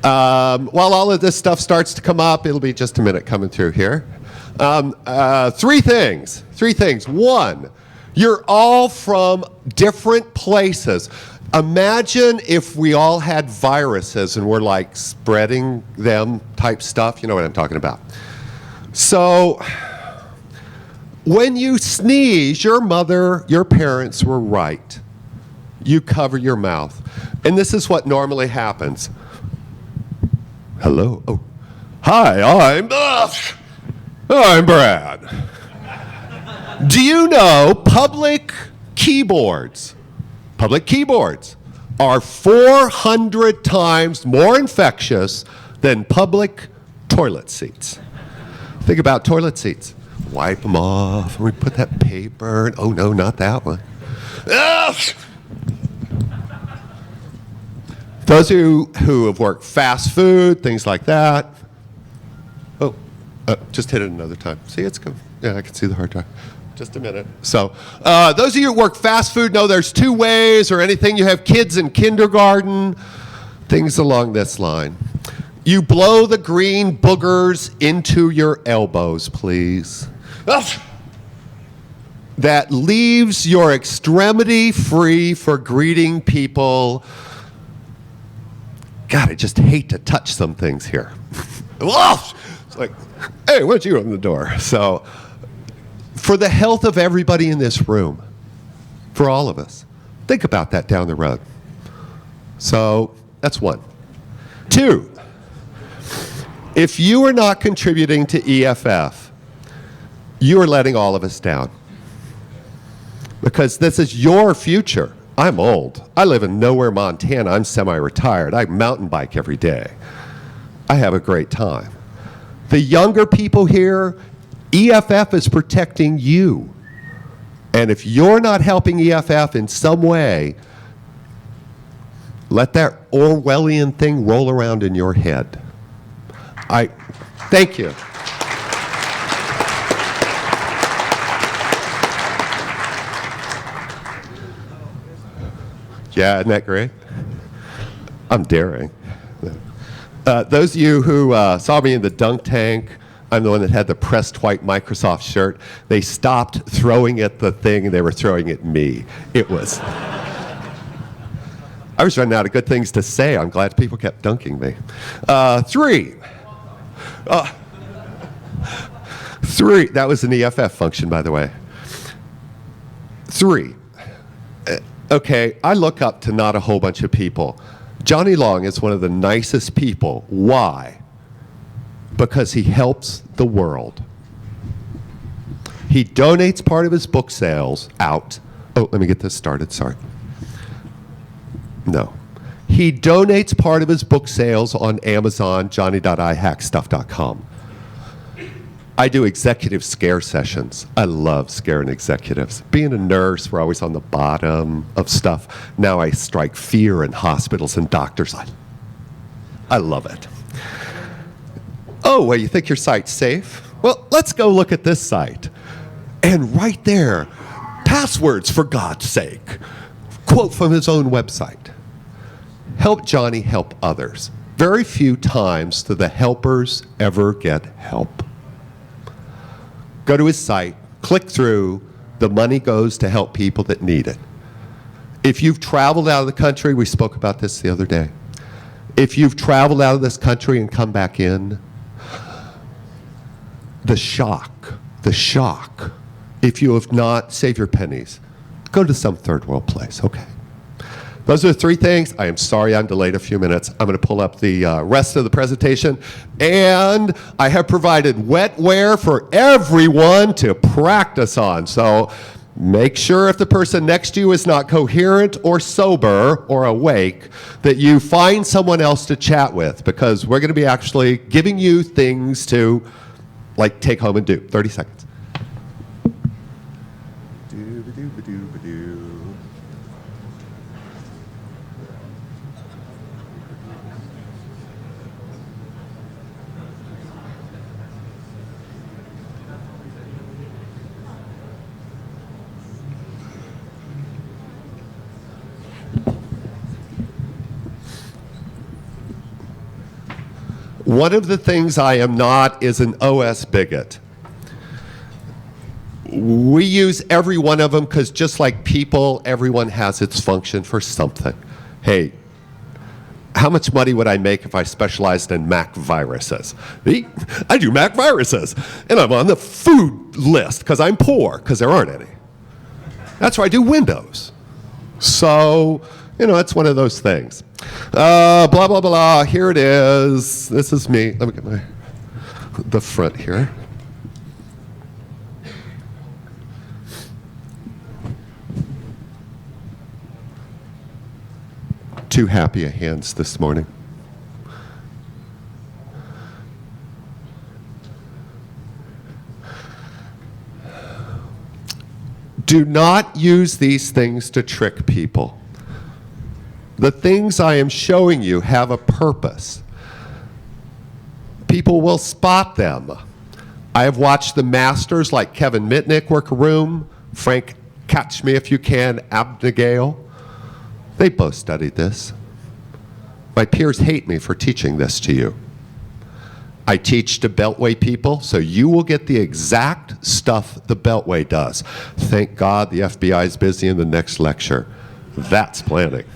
While all of this stuff starts to come up, it'll be just a minute coming through here. Three things. One, you're all from different places. Imagine if we all had viruses and we're like spreading them type stuff. You know what I'm talking about. So when you sneeze, your mother, your parents were right. You cover your mouth. And this is what normally happens. Hello. Oh. Hi, I'm Brad. Do you know public keyboards are 400 times more infectious than public toilet seats? Think about toilet seats. Wipe them off. We put that paper. Oh, no, not that one. Those of you who have worked fast food, things like that. Oh, just hit it another time. See, it's good. Yeah, I can see the hard drive. Just a minute. So, those of you who work fast food know there's two ways or anything. You have kids in kindergarten, things along this line. You blow the green boogers into your elbows, please. That leaves your extremity free for greeting people. God, I just hate to touch some things here. It's like, hey, what'd you open the door? So, for the health of everybody in this room, for all of us, think about that down the road. So, that's one. Two, if you are not contributing to EFF, you are letting all of us down. Because this is your future. I'm old. I live in nowhere, Montana. I'm semi-retired. I mountain bike every day. I have a great time. The younger people here, EFF is protecting you. And if you're not helping EFF in some way, let that Orwellian thing roll around in your head. Thank you. Yeah, isn't that great? I'm daring. Those of you who saw me in the dunk tank, I'm the one that had the pressed white Microsoft shirt. They stopped throwing at the thing and they were throwing at me. It was... I was running out of good things to say. I'm glad people kept dunking me. Three, that was an EFF function, by the way. Three, okay, I look up to not a whole bunch of people. Johnny Long is one of the nicest people. Why? Because he helps the world. He donates part of his book sales out. Oh, let me get this started, sorry. No. He donates part of his book sales on Amazon, johnny.ihackstuff.com. I do executive scare sessions. I love scaring executives. Being a nurse, we're always on the bottom of stuff. Now I strike fear in hospitals and doctors. I love it. Oh, well, you think your site's safe? Well, let's go look at this site. And right there, passwords for God's sake. Quote from his own website. Help Johnny help others. Very few times do the helpers ever get help. Go to his site, click through, the money goes to help people that need it. If you've traveled out of the country, we spoke about this the other day. If you've traveled out of this country and come back in, the shock, if you have not saved your pennies, go to some third world place, okay? Those are the three things. I am sorry I'm delayed a few minutes. I'm going to pull up the rest of the presentation. And I have provided wetware for everyone to practice on. So make sure if the person next to you is not coherent or sober or awake, that you find someone else to chat with, because we're going to be actually giving you things to like take home and do. 30 seconds. One of the things I am not is an OS bigot. We use every one of them because just like people, everyone has its function for something. Hey, how much money would I make if I specialized in Mac viruses? I do Mac viruses, and I'm on the food list because I'm poor, because there aren't any. That's why I do Windows. So, it's one of those things. Blah, blah, blah, here it is. This is me. Let me get the front here. Too happy a hands this morning. Do not use these things to trick people. The things I am showing you have a purpose. People will spot them. I have watched the masters like Kevin Mitnick work a room, Frank Catch Me If You Can, Abnegale. They both studied this. My peers hate me for teaching this to you. I teach to Beltway people, so you will get the exact stuff the Beltway does. Thank God the FBI is busy in the next lecture. That's planning.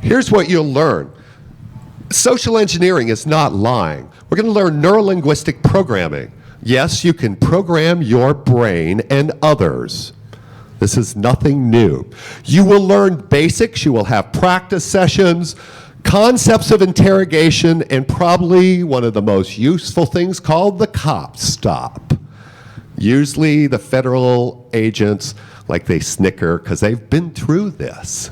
Here's what you'll learn. Social engineering is not lying. We're going to learn neurolinguistic programming. Yes, you can program your brain and others. This is nothing new. You will learn basics, you will have practice sessions, concepts of interrogation, and probably one of the most useful things called the cop stop. Usually the federal agents, they snicker because they've been through this.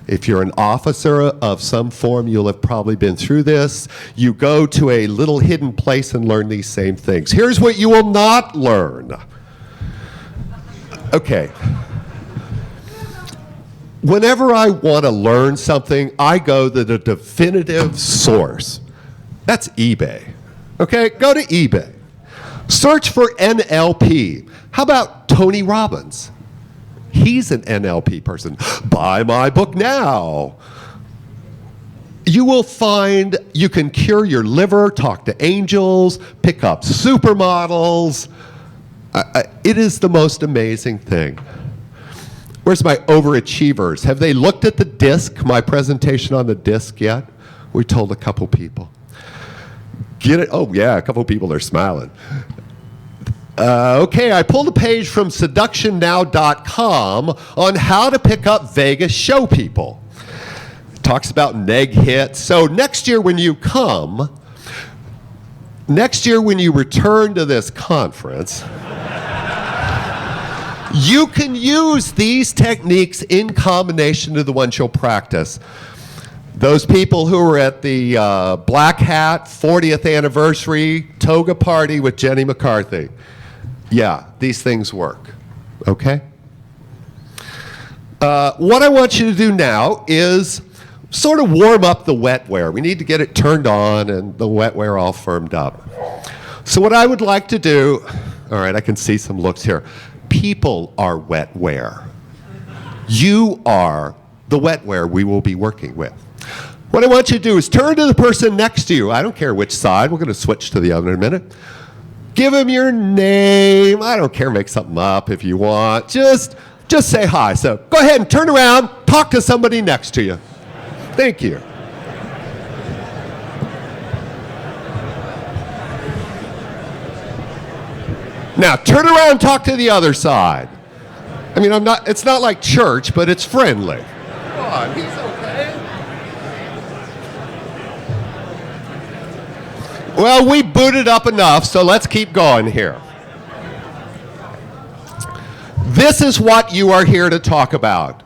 If you're an officer of some form, you'll have probably been through this. You go to a little hidden place and learn these same things. Here's what you will not learn. Okay. Whenever I want to learn something, I go to the definitive source. That's eBay. Okay, go to eBay. Search for NLP. How about Tony Robbins? He's an NLP person. Buy my book now. You will find you can cure your liver, talk to angels, pick up supermodels. It is the most amazing thing. Where's my overachievers? Have they looked at the disc, my presentation on the disc yet? We told a couple people. Get it? Oh yeah, a couple people are smiling. Okay, I pulled a page from seductionnow.com on how to pick up Vegas show people. It talks about neg hits. So next year when you return to this conference, you can use these techniques in combination to the ones you'll practice. Those people who were at the Black Hat 40th anniversary toga party with Jenny McCarthy. Yeah, these things work, okay? What I want you to do now is sort of warm up the wetware. We need to get it turned on and the wetware all firmed up. So what I would like to do, all right, I can see some looks here. People are wetware. You are the wetware we will be working with. What I want you to do is turn to the person next to you. I don't care which side. We're going to switch to the other in a minute. Give him your name. I don't care. Make something up if you want. Just say hi. So go ahead and turn around. Talk to somebody next to you. Thank you. Now turn around and talk to the other side. I mean, it's not like church, but it's friendly. Come on, he's okay. Well, we booted up enough, so let's keep going here. This is what you are here to talk about.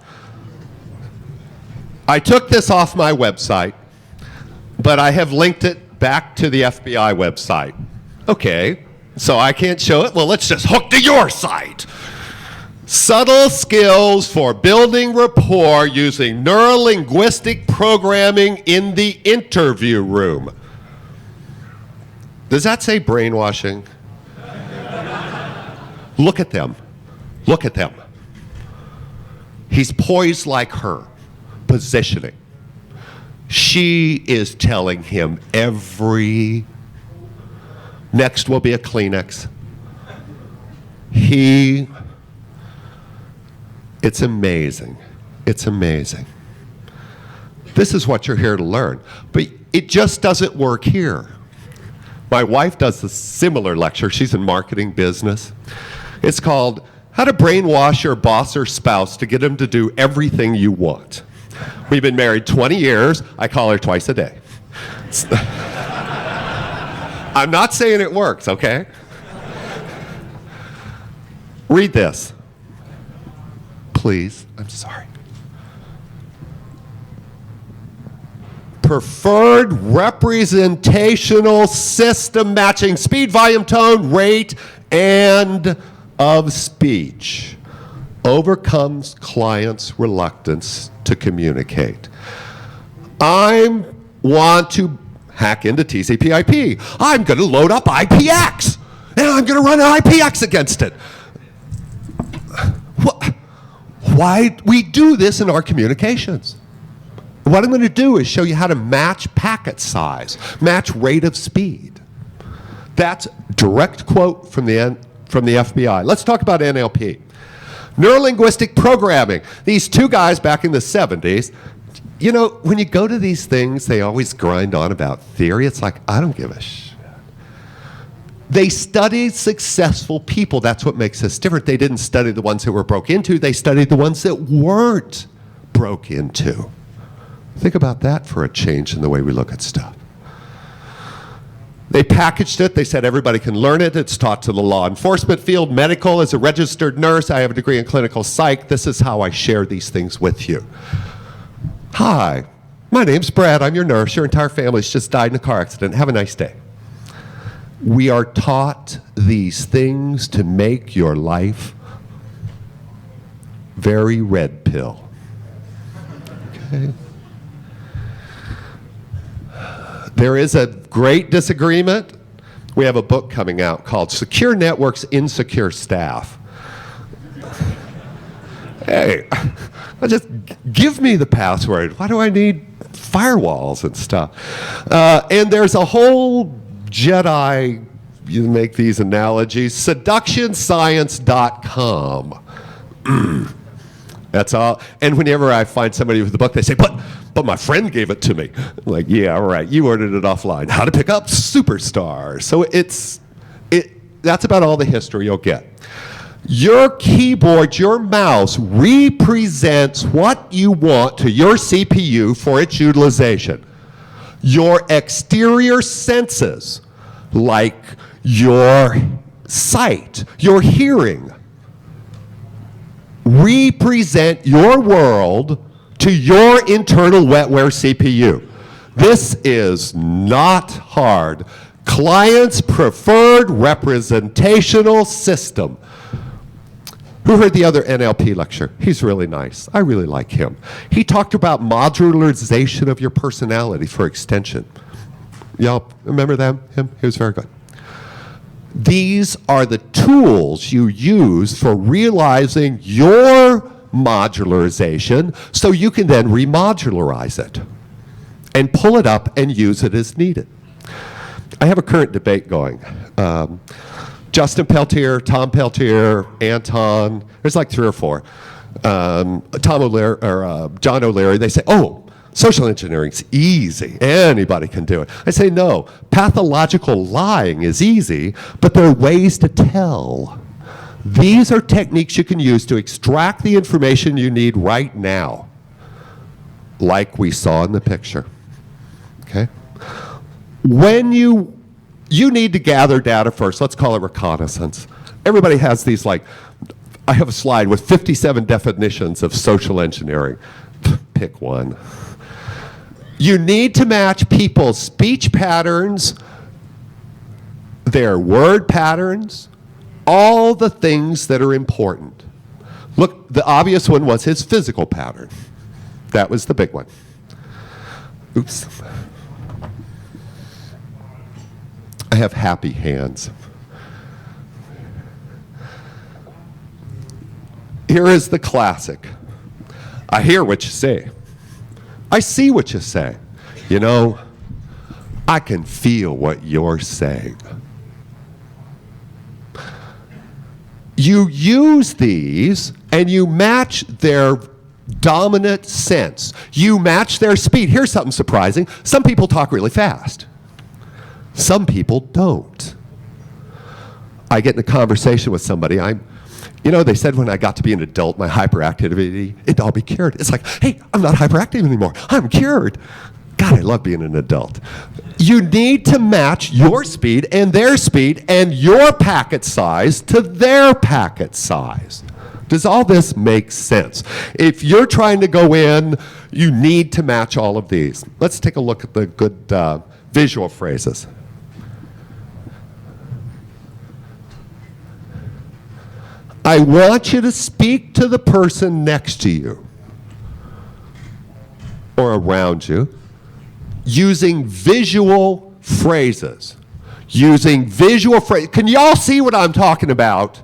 I took this off my website, but I have linked it back to the FBI website. Okay, so I can't show it? Well, let's just hook to your site. Subtle skills for building rapport using neurolinguistic programming in the interview room. Does that say brainwashing? Look at them. Look at them. He's poised like her. Positioning. She is telling him next will be a Kleenex. It's amazing. It's amazing. This is what you're here to learn. But it just doesn't work here. My wife does a similar lecture. She's in marketing business. It's called How to Brainwash Your Boss or Spouse to Get Them to Do Everything You Want. We've been married 20 years. I call her twice a day. I'm not saying it works, okay? Read this. Please. I'm sorry. Preferred representational system matching speed, volume, tone, rate, and of speech overcomes clients' reluctance to communicate. I want to hack into TCP/IP. I'm going to load up IPX, and I'm going to run an IPX against it. Why we do this in our communications? What I'm going to do is show you how to match packet size, match rate of speed. That's direct quote from the FBI. Let's talk about NLP. Neurolinguistic programming. These two guys back in the 70s, you know, when you go to these things, they always grind on about theory. It's like, I don't give a shit. They studied successful people. That's what makes us different. They didn't study the ones that were broke into. They studied the ones that weren't broke into. Think about that for a change in the way we look at stuff. They packaged it. They said everybody can learn it. It's taught to the law enforcement field, medical. As a registered nurse, I have a degree in clinical psych. This is how I share these things with you. Hi, my name's Brad. I'm your nurse. Your entire family's just died in a car accident. Have a nice day. We are taught these things to make your life very red pill. Okay? There is a great disagreement. We have a book coming out called Secure Networks, Insecure Staff. Hey, just give me the password. Why do I need firewalls and stuff? And there's a whole Jedi, you make these analogies, seductionscience.com. That's all. And whenever I find somebody with the book, they say, but my friend gave it to me. I'm like, yeah, all right, you ordered it offline. How to pick up superstars. So that's about all the history you'll get. Your keyboard, your mouse represents what you want to your CPU for its utilization. Your exterior senses, like your sight, your hearing, represent your world to your internal wetware CPU. This is not hard. Client's preferred representational system. Who heard the other NLP lecture? He's really nice. I really like him. He talked about modularization of your personality for extension. Y'all remember him? He was very good. These are the tools you use for realizing your modularization so you can then remodularize it and pull it up and use it as needed. I have a current debate going. Justin Peltier, Tom Peltier, Anton, there's like 3 or 4. Tom O'Leary, or John O'Leary, they say, oh, social engineering's easy. Anybody can do it. I say, no, pathological lying is easy, but there are ways to tell. These are techniques you can use to extract the information you need right now, like we saw in the picture. Okay? When you need to gather data first. Let's call it reconnaissance. Everybody has these, like, I have a slide with 57 definitions of social engineering. Pick one. You need to match people's speech patterns, their word patterns, all the things that are important. Look, the obvious one was his physical pattern. That was the big one. Oops. I have happy hands. Here is the classic. I hear what you say. I see what you say. You know, I can feel what you're saying. You use these and you match their dominant sense. You match their speed. Here's something surprising. Some people talk really fast. Some people don't. I get in a conversation with somebody. They said when I got to be an adult, my hyperactivity, it'd all be cured. It's like, hey, I'm not hyperactive anymore. I'm cured. God, I love being an adult. You need to match your speed and your packet size to their packet size. Does all this make sense? If you're trying to go in, you need to match all of these. Let's take a look at the good visual phrases. I want you to speak to the person next to you or around you using visual phrases. Can y'all see what I'm talking about?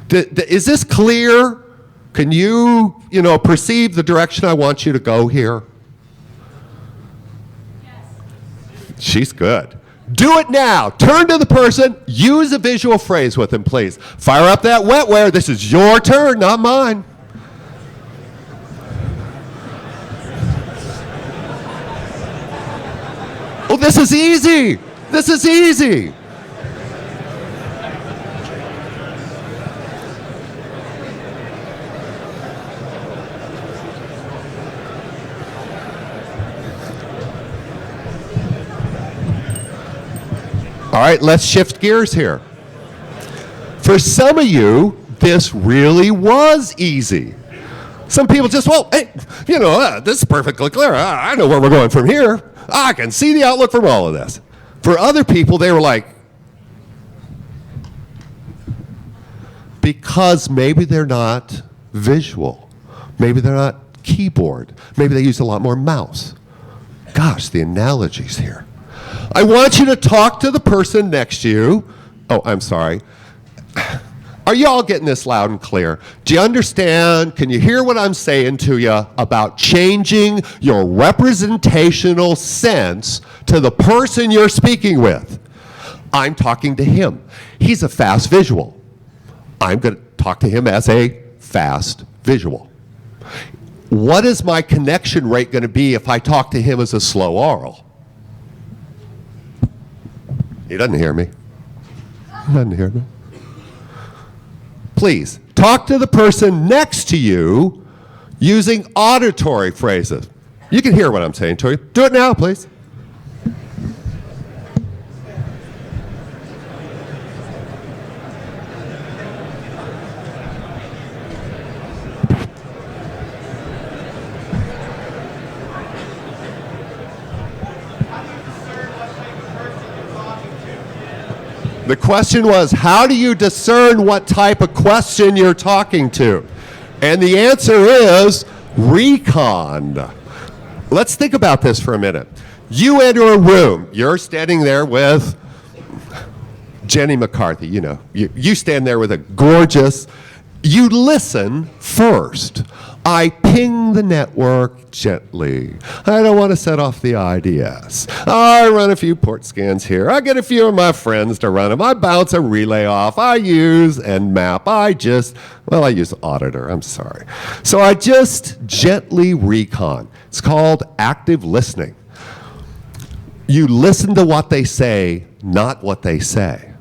Is this clear? Can you, perceive the direction I want you to go here? Yes. She's good. Do it now. Turn to the person. Use a visual phrase with them, please. Fire up that wetware. This is your turn, not mine. Oh, this is easy. This is easy. All right, let's shift gears here. For some of you, this really was easy. Some people just, this is perfectly clear. I know where we're going from here. I can see the outlook from all of this. For other people, they were like, because maybe they're not visual. Maybe they're not keyboard. Maybe they use a lot more mouse. Gosh, the analogies here. I want you to talk to the person next to you. Oh, I'm sorry. Are you all getting this loud and clear? Do you understand? Can you hear what I'm saying to you about changing your representational sense to the person you're speaking with? I'm talking to him. He's a fast visual. I'm going to talk to him as a fast visual. What is my connection rate going to be if I talk to him as a slow oral? He doesn't hear me. He doesn't hear me. Please, talk to the person next to you using auditory phrases. You can hear what I'm saying to you. Do it now, please. The question was, how do you discern what type of question you're talking to? And the answer is recon. Let's think about this for a minute. You enter a room. You're standing there with Jenny McCarthy. You stand there with a gorgeous. You listen first. I ping the network gently. I don't want to set off the IDS. I run a few port scans here. I get a few of my friends to run them. I bounce a relay off. I use Nmap. I use Auditor. I'm sorry. So I just gently recon. It's called active listening. You listen to what they say, not what they say.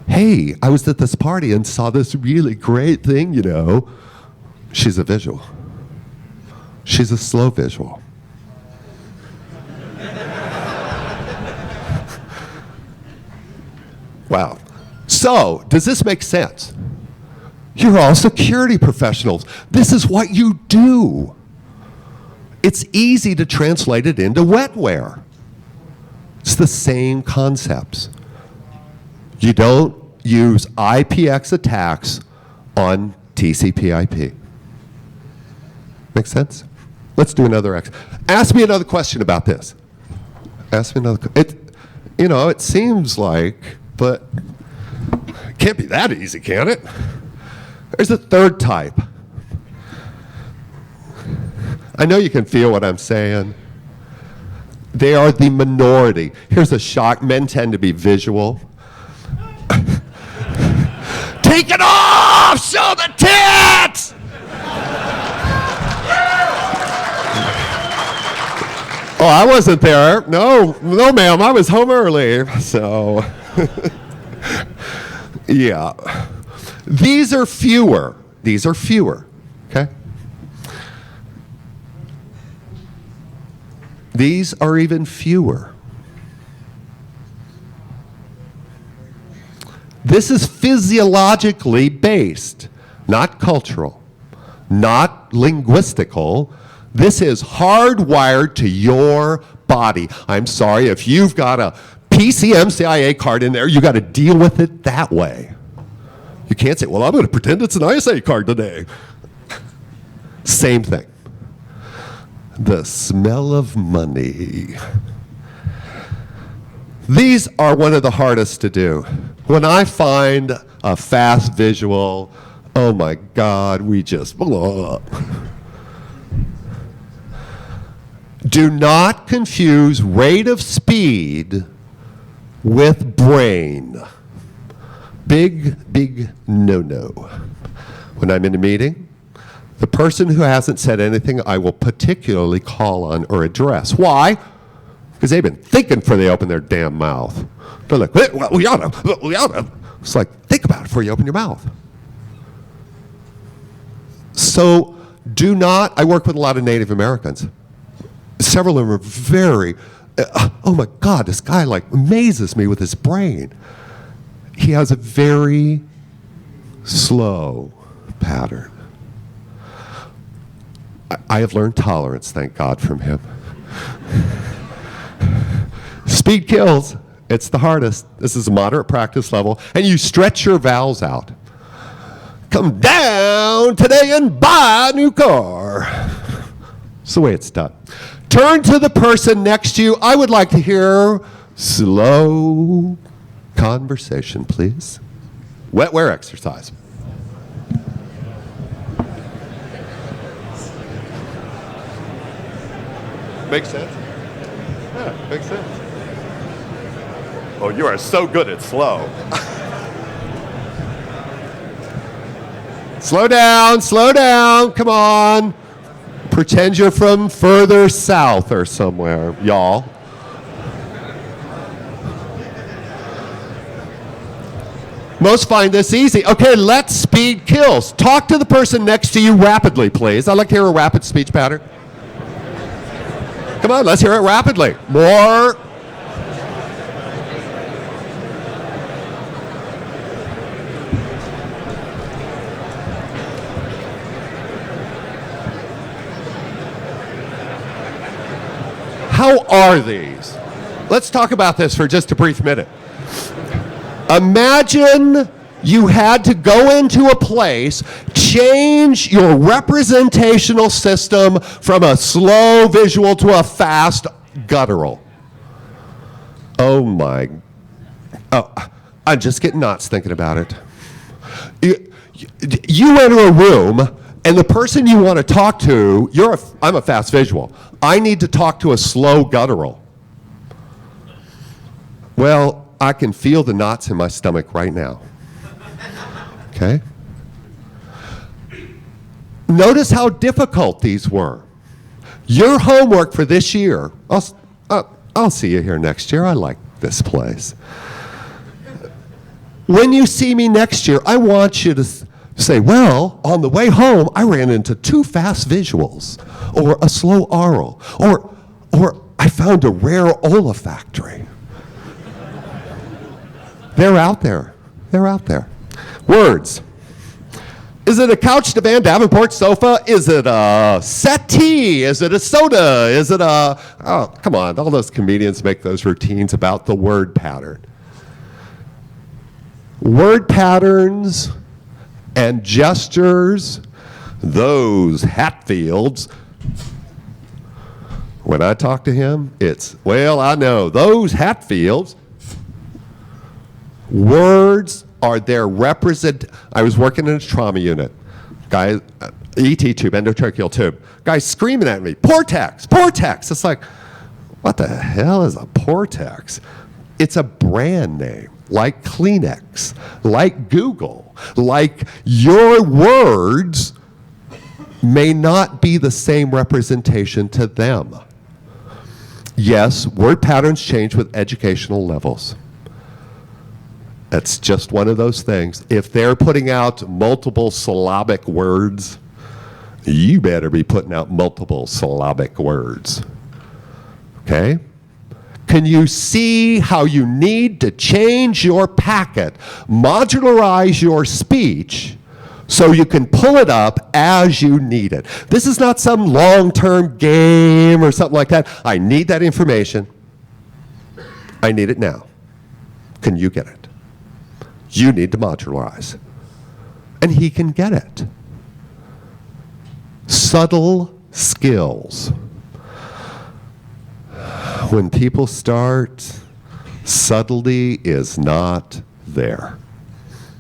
Hey, I was at this party and saw this really great thing, She's a visual. She's a slow visual. Wow. So, does this make sense? You're all security professionals. This is what you do. It's easy to translate it into wetware. It's the same concepts. You don't use IPX attacks on TCP/IP. Make sense? Let's do another Ask me another question about this. Ask me another. It seems like, but it can't be that easy, can it? There's a third type. I know you can feel what I'm saying. They are the minority. Here's a shock. Men tend to be visual. Take it off! Show the tits! Oh, I wasn't there. No, ma'am. I was home early. So, yeah. These are fewer. Okay? These are even fewer. This is physiologically based, not cultural, not linguistical. This is hardwired to your body. I'm sorry, if you've got a PCMCIA card in there, you got to deal with it that way. You can't say, well, I'm going to pretend it's an ISA card today. Same thing. The smell of money. These are one of the hardest to do. When I find a fast visual, oh my God, we just blow up. Do not confuse rate of speed with brain. Big no-no. When I'm in a meeting, the person who hasn't said anything, I will particularly call on or address. Why? Because they've been thinking before they open their damn mouth. They're like, well, we oughta. It's like, think about it before you open your mouth. So do not, I work with a lot of Native Americans. Several of them are very, oh my God, this guy like amazes me with his brain. He has a very slow pattern. I have learned tolerance, thank God, from him. Speed kills. It's the hardest. This is a moderate practice level. And you stretch your vowels out. Come down today and buy a new car. It's the way it's done. Turn to the person next to you. I would like to hear slow conversation, please. Wet wear exercise. Makes sense? Yeah, makes sense. Oh, you are so good at slow. Slow down, come on. Pretend you're from further south or somewhere, y'all. Most find this easy. Okay, let speed kills. Talk to the person next to you rapidly, please. I'd like to hear a rapid speech pattern. Come on, let's hear it rapidly. More. How are these? Let's talk about this for just a brief minute. Imagine you had to go into a place, change your representational system from a slow visual to a fast guttural. Oh, I'm just getting nuts thinking about it. You enter a room, and the person you want to talk to, I'm a fast visual. I need to talk to a slow guttural. Well, I can feel the knots in my stomach right now. Okay? Notice how difficult these were. Your homework for this year, I'll see you here next year. I like this place. When you see me next year, I want you to say, well, on the way home, I ran into 2 fast visuals, or a slow oral, or I found a rare olfactory. They're out there. Words. Is it a couch divan Davenport sofa? Is it a settee? Is it a soda? Is it a... Oh, come on. All those comedians make those routines about the word pattern. Word patterns and gestures, those Hatfields. When I talk to him, it's, well, I know, those Hatfields. Words are their I was working in a trauma unit. Guy, ET tube, endotracheal tube. Guy screaming at me, Portex. It's like, What the hell is a Portex? It's a brand name, like Kleenex, like Google, like your words may not be the same representation to them. Yes, word patterns change with educational levels. That's just one of those things. If they're putting out multiple syllabic words, you better be putting out multiple syllabic words. Okay? Can you see how you need to change your packet, modularize your speech, so you can pull it up as you need it? This is not some long-term game or something like that. I need that information. I need it now. Can you get it? You need to modularize. And he can get it. Subtle skills. When people start, subtlety is not there.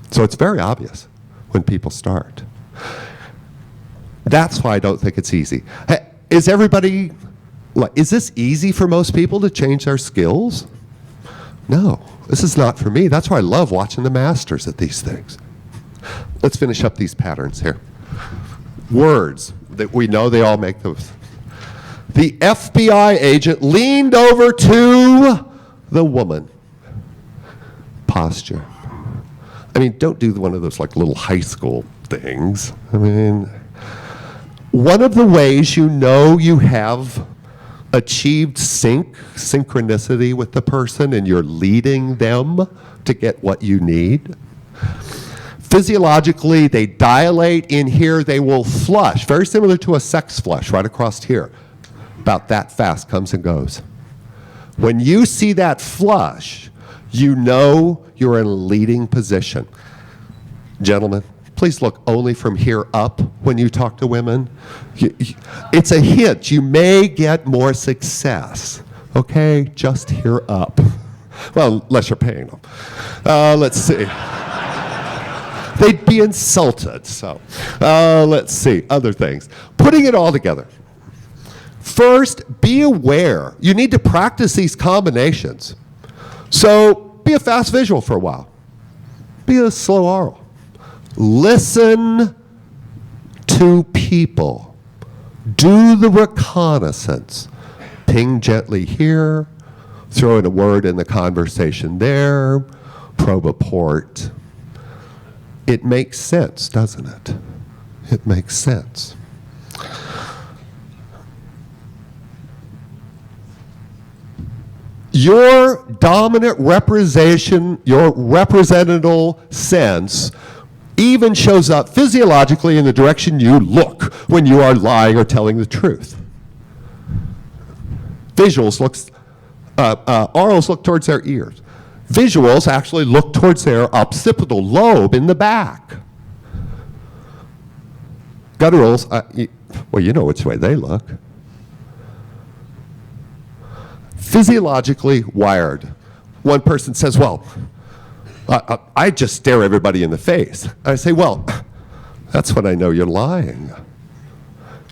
So it's very obvious when people start. That's why I don't think it's easy. Hey, is this easy for most people to change their skills? No, this is not for me. That's why I love watching the masters at these things. Let's finish up these patterns here. Words that we know they all make those. The FBI agent leaned over to the woman. Posture. I mean, don't do one of those like little high school things. I mean, one of the ways you know you have achieved synchronicity with the person and you're leading them to get what you need. Physiologically, they dilate in here, they will flush, very similar to a sex flush right across here. About that fast, comes and goes. When you see that flush, you know you're in a leading position. Gentlemen, please look only from here up when you talk to women. It's a hint. You may get more success. Okay? Just here up. Well, unless you're paying them. Let's see. They'd be insulted. So let's see. Other things. Putting it all together. First, be aware. You need to practice these combinations. So be a fast visual for a while. Be a slow oral. Listen to people. Do the reconnaissance. Ping gently here. Throw in a word in the conversation there. Probe a port. It makes sense, doesn't it? It makes sense. Your dominant representation, your representative sense, even shows up physiologically in the direction you look when you are lying or telling the truth. Visuals orals look towards their ears. Visuals actually look towards their occipital lobe in the back. Gutturals, well, you know which way they look. Physiologically wired. One person says, well, I just stare everybody in the face. I say, well, that's when I know you're lying.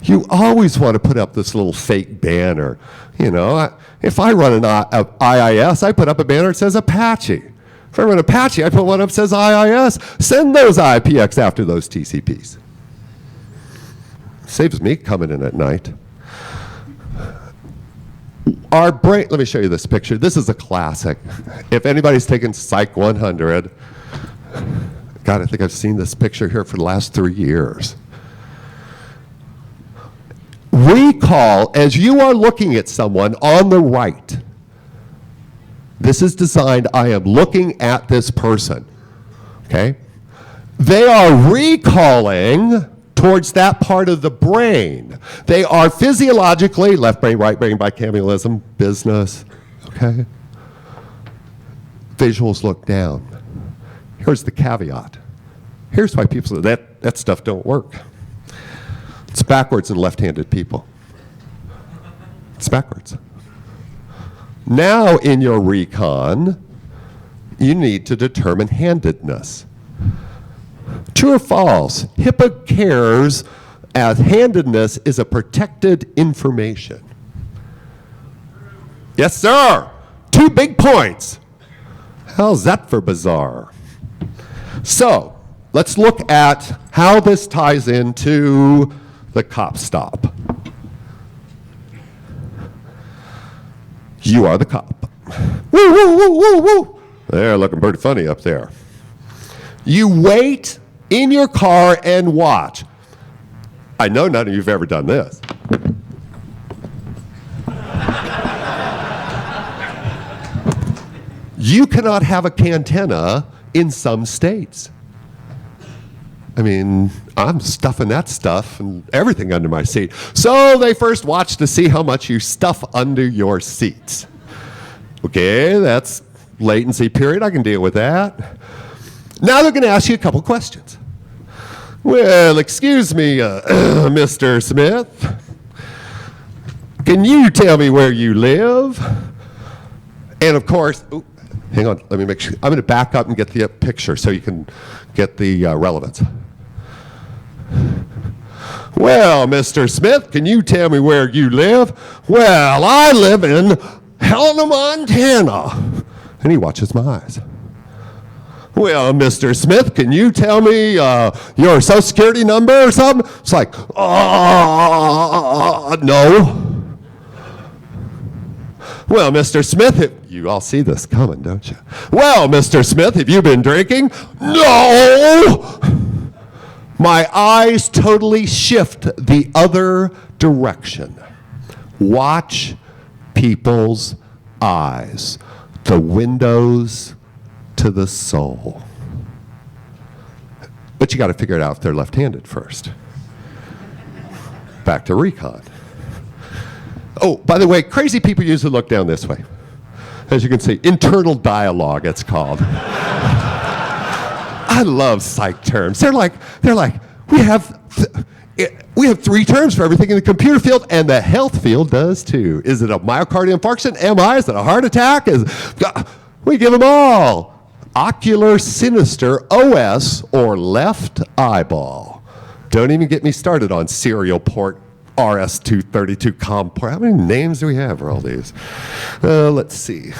You always want to put up this little fake banner. You know, if I run an IIS, I put up a banner that says Apache. If I run Apache, I put one up that says IIS. Send those IPX after those TCPs. Saves me coming in at night. Our brain, let me show you this picture. This is a classic. If anybody's taken Psych 100, God, I think I've seen this picture here for the last 3 years. Recall, as you are looking at someone on the right, this is designed, I am looking at this person, okay? They are recalling towards that part of the brain. They are physiologically, left brain, right brain, bicameralism, business, okay? Visuals look down. Here's the caveat. Here's why people say that stuff don't work. It's backwards in left-handed people. It's backwards. Now in your recon, you need to determine handedness. True or false? HIPAA cares as handedness is a protected information. Yes, sir. 2 big points. How's that for bizarre? So, let's look at how this ties into the cop stop. You are the cop. Woo, woo, woo, woo, woo. They're looking pretty funny up there. You wait in your car and watch. I know none of you have ever done this. You cannot have a cantenna in some states. I mean, I'm stuffing that stuff and everything under my seat. So they first watch to see how much you stuff under your seats. Okay, that's latency period. I can deal with that. Now they're going to ask you a couple questions. Well, excuse me, Mr. Smith. Can you tell me where you live? And of course, hang on, let me make sure. I'm going to back up and get the picture so you can get the relevance. Well, Mr. Smith, can you tell me where you live? Well, I live in Helena, Montana. And he watches my eyes. Well, Mr. Smith, can you tell me your social security number or something? It's like, no. Well, Mr. Smith, you all see this coming, don't you? Well, Mr. Smith, have you been drinking? No! My eyes totally shift the other direction. Watch people's eyes, the windows to the soul. But you got to figure it out if they're left-handed first. Back to recon. Oh, by the way, crazy people usually look down this way. As you can see, internal dialogue, it's called. I love psych terms. They're like, we have 3 terms for everything in the computer field, and the health field does too. Is it a myocardial infarction? MI? Is it a heart attack? We give them all. Ocular sinister, OS, or left eyeball. Don't even get me started on serial port RS-232 COM port. How many names do we have for all these? Let's see.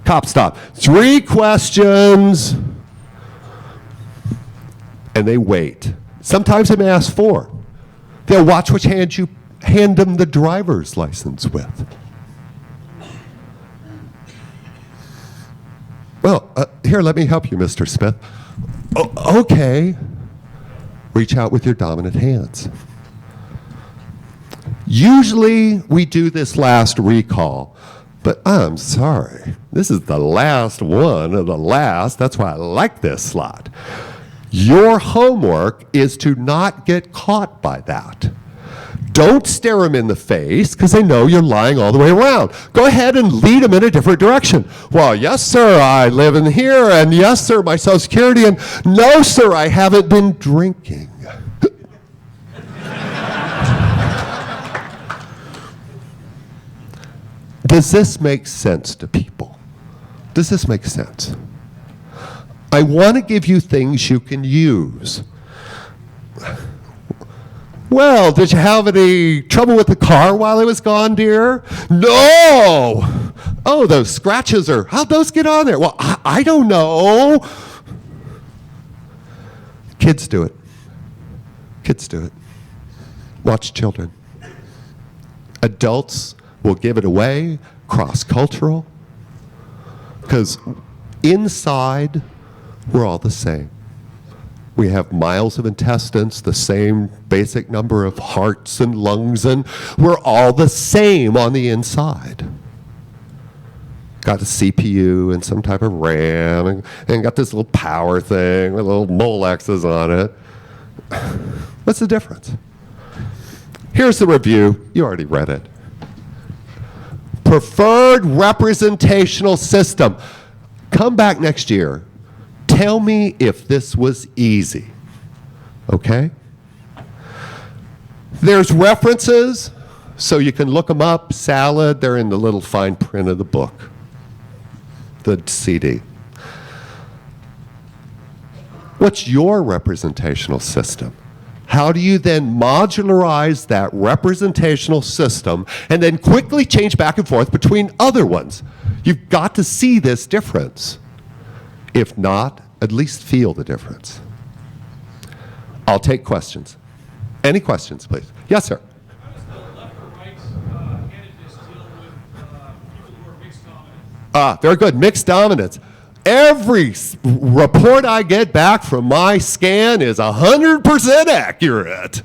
Cop stop. 3 questions. And they wait. Sometimes they may ask 4. They'll watch which hand you hand them the driver's license with. Well, here, let me help you, Mr. Smith. Okay. Reach out with your dominant hands. Usually, we do this last recall, but I'm sorry. This is the last one of the last. That's why I like this slot. Your homework is to not get caught by that. Don't stare them in the face because they know you're lying all the way around. Go ahead and lead them in a different direction. Well, yes, sir, I live in here, and yes, sir, my social security, and no, sir, I haven't been drinking. Does this make sense to people? Does this make sense? I want to give you things you can use. Well, did you have any trouble with the car while it was gone, dear? No! Oh, those scratches are, how'd those get on there? Well, I don't know. Kids do it. Kids do it. Watch children. Adults will give it away, cross-cultural, because inside, we're all the same. We have miles of intestines, the same basic number of hearts and lungs, and we're all the same on the inside. Got a CPU and some type of RAM, and got this little power thing with little Molexes on it. What's the difference? Here's the review. You already read it. Preferred representational system. Come back next year. Tell me if this was easy, okay? There's references, so you can look them up. Salad, they're in the little fine print of the book, the CD. What's your representational system? How do you then modularize that representational system and then quickly change back and forth between other ones? You've got to see this difference. If not, at least feel the difference. I'll take questions. Any questions, please? Yes, sir. How does the left or right handedness deal with people who are mixed dominant? Very good. Mixed dominance. Every report I get back from my scan is 100% accurate.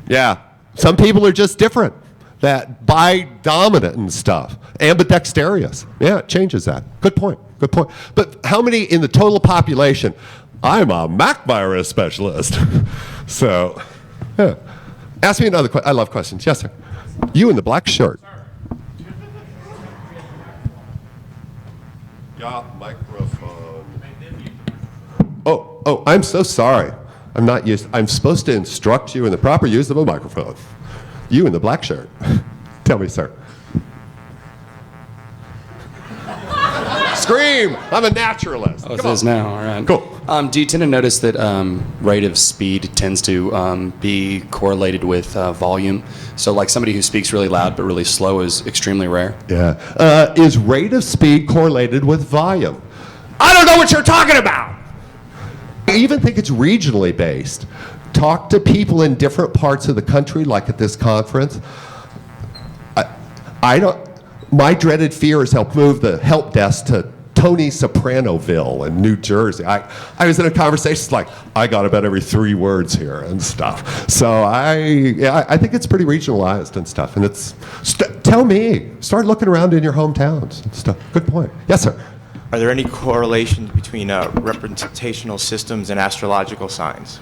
Yeah, some people are just different. That bidominant and stuff. Ambidextrous. Yeah, it changes that. Good point. Good point. But how many in the total population? I'm a Mac virus specialist. So, yeah. Ask me another question. I love questions. Yes, sir. You in the black shirt. Yeah, microphone. Oh, I'm so sorry. I'm supposed to instruct you in the proper use of a microphone. You in the black shirt. Tell me, sir. Scream! I'm a naturalist. Oh, it is now. All right. Cool. Do you tend to notice that rate of speed tends to be correlated with volume? So, like somebody who speaks really loud but really slow is extremely rare. Yeah. Is rate of speed correlated with volume? I don't know what you're talking about. I even think it's regionally based. Talk to people in different parts of the country, like at this conference. I don't. My dreaded fear is help move the help desk to Tony Sopranoville in New Jersey. I was in a conversation, it's like, I got about every 3 words here and stuff. So I think it's pretty regionalized and stuff. And it's, tell me, start looking around in your hometowns and stuff. Good point. Yes, sir. Are there any correlations between representational systems and astrological signs?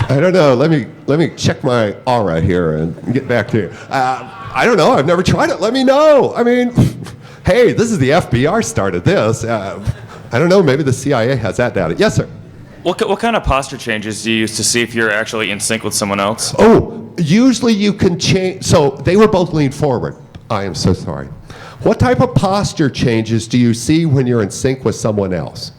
I don't know. Let me check my aura here and get back to you. I don't know. I've never tried it. Let me know. I mean, hey, this is the FBI started this. I don't know. Maybe the CIA has that data. Yes, sir. What kind of posture changes do you use to see if you're actually in sync with someone else? Oh, usually you can change. So they were both leaned forward. I am so sorry. What type of posture changes do you see when you're in sync with someone else?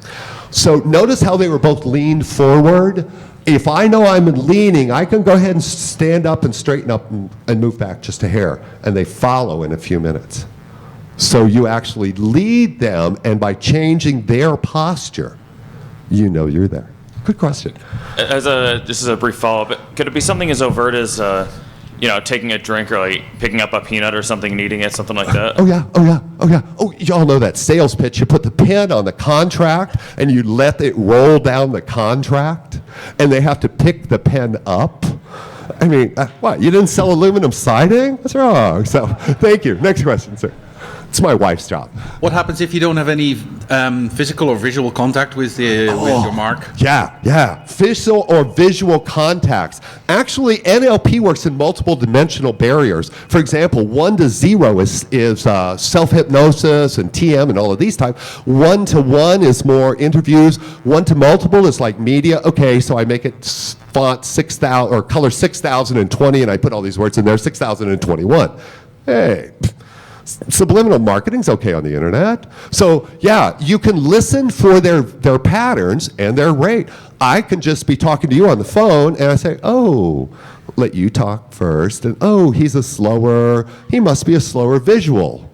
So notice how they were both leaned forward. If I know I'm leaning, I can go ahead and stand up and straighten up and move back just a hair, and they follow in a few minutes. So you actually lead them, and by changing their posture, you know you're there. Good question. Just as a brief follow-up, could it be something as overt as taking a drink or like picking up a peanut or something and eating it, something like that? Oh yeah. Oh, y'all know that sales pitch. You put the pen on the contract and you let it roll down the contract, and they have to pick the pen up. I mean, what? You didn't sell aluminum siding? What's wrong? So, thank you. Next question, sir. It's my wife's job. What happens if you don't have any physical or visual contact with your mark? Yeah. Physical or visual contacts. Actually, NLP works in multiple dimensional barriers. For example, 1 to 0 is self-hypnosis and TM and all of these types. 1 to 1 is more interviews. 1 to multiple is like media. Okay, so I make it font 6,000 or color 6020, and I put all these words in there, 6021. Hey. Subliminal marketing's okay on the internet. So yeah, you can listen for their patterns and their rate. I can just be talking to you on the phone and I say, oh, let you talk first. And oh, he must be a slower visual.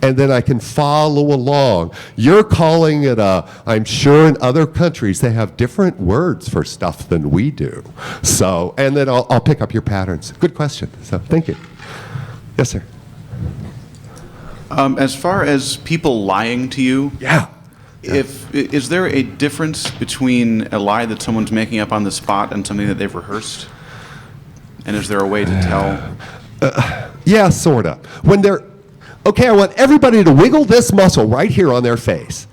And then I can follow along. You're calling it I'm sure in other countries they have different words for stuff than we do. So, and then I'll pick up your patterns. Good question. So thank you. Yes, sir. As far as people lying to you, Yeah. is there a difference between a lie that someone's making up on the spot and something that they've rehearsed? And is there a way to tell? Yeah, sort of. When they're, okay, I want everybody to wiggle this muscle right here on their face.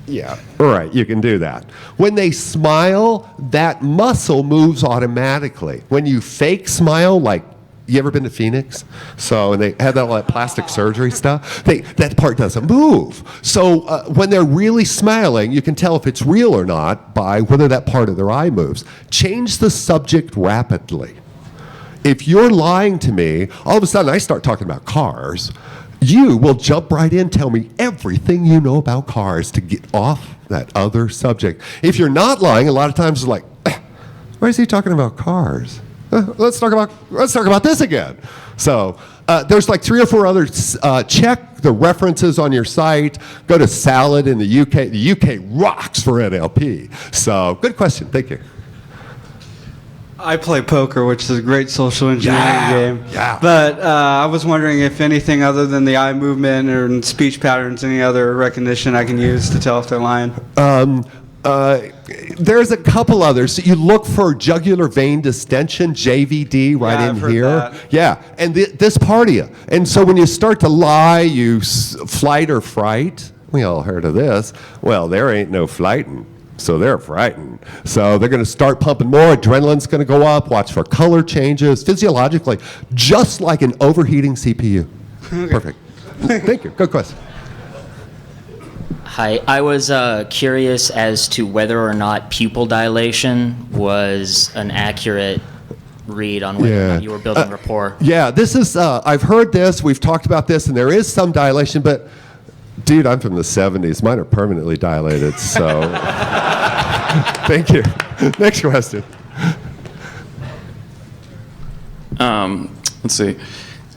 Yeah, all right, you can do that. When they smile, that muscle moves automatically. When you fake smile, like, you ever been to Phoenix? So, and they had all that plastic surgery stuff. That part doesn't move. So when they're really smiling, you can tell if it's real or not by whether that part of their eye moves. Change the subject rapidly. If you're lying to me, all of a sudden I start talking about cars. you will jump right in, tell me everything you know about cars to get off that other subject. If you're not lying, a lot of times it's like, why is he talking about cars? Let's talk about this again. So there's like 3 or 4 others. Check the references on your site. Go to Salad in the UK. The UK rocks for NLP. So good question. Thank you. I play poker, which is a great social engineering game. Yeah. But I was wondering if anything other than the eye movement or speech patterns, any other recognition I can use to tell if they're lying. There's a couple others. You look for jugular vein distension, JVD, right Yeah, in I've heard here. that. Yeah, and this part of you. And so when you start to lie, you flight or fright. We all heard of this. Well, there ain't no flighting. So they're frightened. So they're going to start pumping more. Adrenaline's going to go up. Watch for color changes physiologically, just like an overheating CPU. Perfect. Thank you. Good question. Hi, I was curious as to whether or not pupil dilation was an accurate read on whether or not you were building rapport. Yeah, this is, I've heard this. We've talked about this, and there is some dilation, but dude, I'm from the 70s. Mine are permanently dilated, so thank you. Next question. Let's see.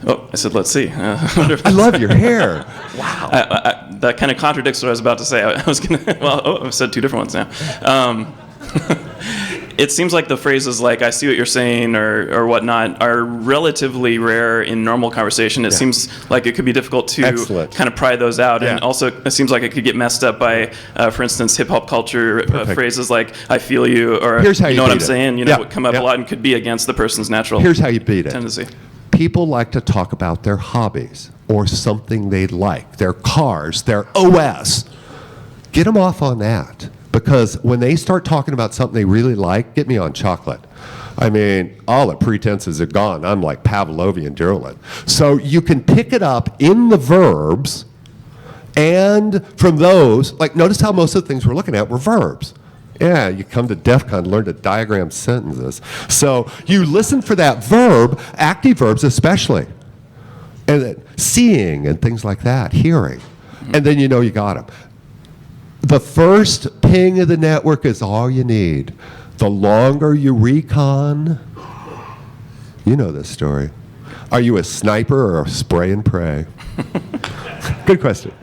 Oh, I said, let's see. I love your hair. Wow. That kind of contradicts what I was about to say. I was going to, I've said 2 different ones now. It seems like the phrases like, I see what you're saying, or whatnot, are relatively rare in normal conversation. It seems like it could be difficult to kind of pry those out. Yeah. And also, it seems like it could get messed up by, for instance, hip-hop culture phrases like, I feel you, or Here's how you you know what I'm beat it. saying, you know, would come up a lot and could be against the person's natural Here's how you beat it. tendency. People like to talk about their hobbies or something they like, their cars, their OS. Get them off on that. Because when they start talking about something they really like, get me on chocolate. I mean, all the pretenses are gone. I'm like Pavlovian virulent. So you can pick it up in the verbs, and from those, like notice how most of the things we're looking at were verbs. Yeah, you come to DEF CON to learn to diagram sentences. So you listen for that verb, active verbs especially, and then seeing and things like that, hearing, and then you know you got them. The first ping of the network is all you need. The longer you recon, you know this story. Are you a sniper or a spray and pray? Good question.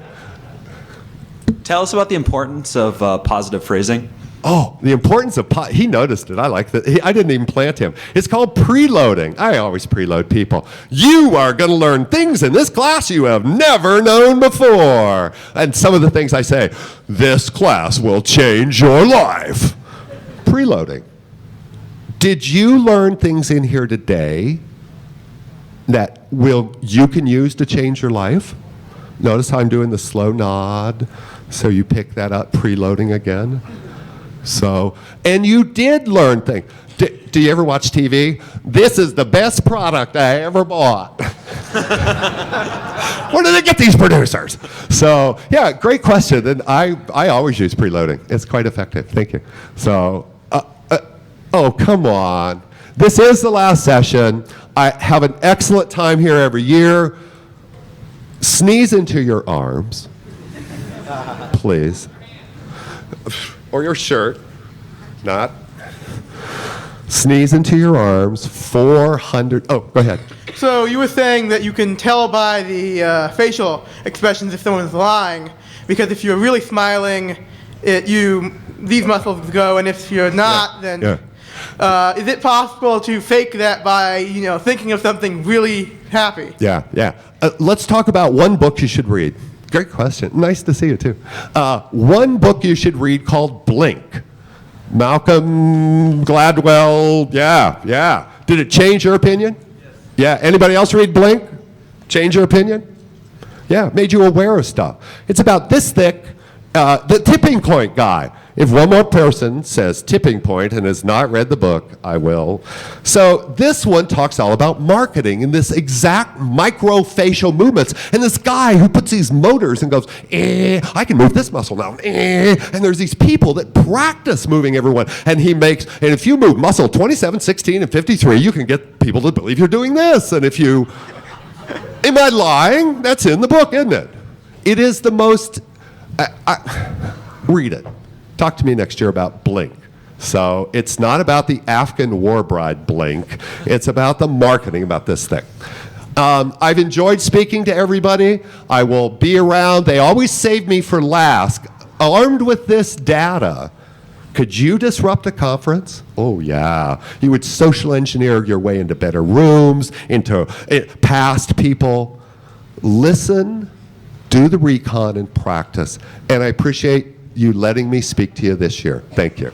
Tell us about the importance of positive phrasing. Oh, the importance of he noticed it. I like that. I didn't even plant him. It's called preloading. I always preload people. You are going to learn things in this class you have never known before. And some of the things I say, this class will change your life. Preloading. Did you learn things in here today that you can use to change your life? Notice how I'm doing the slow nod, so you pick that up, preloading again. So, and you did learn things. Do you ever watch TV? This is the best product I ever bought. Where do they get these producers? So, yeah, great question. And I always use preloading. It's quite effective. Thank you. So, oh, come on. This is the last session. I have an excellent time here every year. Sneeze into your arms, please. Or your shirt, not. Sneeze into your arms, 400, oh, go ahead. So you were saying that you can tell by the facial expressions if someone's lying, because if you're really smiling, these muscles go, and if you're not, then is it possible to fake that by thinking of something really happy? Yeah. Let's talk about one book you should read. Great question. Nice to see you, too. One book you should read called Blink. Malcolm Gladwell. Yeah. Did it change your opinion? Yes. Yeah. Anybody else read Blink? Change your opinion? Yeah. Made you aware of stuff. It's about this thick. The tipping point guy. If one more person says tipping point and has not read the book, I will. So this one talks all about marketing and this exact microfacial movements. And this guy who puts these motors and goes, I can move this muscle now. And there's these people that practice moving everyone. And and if you move muscle 27, 16, and 53, you can get people to believe you're doing this. And if you Am I lying? That's in the book, isn't it? It is the most. Read it. Talk to me next year about Blink. So it's not about the Afghan war bride Blink. It's about the marketing about this thing. I've enjoyed speaking to everybody. I will be around. They always save me for last. Armed with this data, could you disrupt a conference? Oh, yeah. You would social engineer your way into better rooms, into past people. Listen, do the recon, and practice. And I appreciate you letting me speak to you this year. Thank you.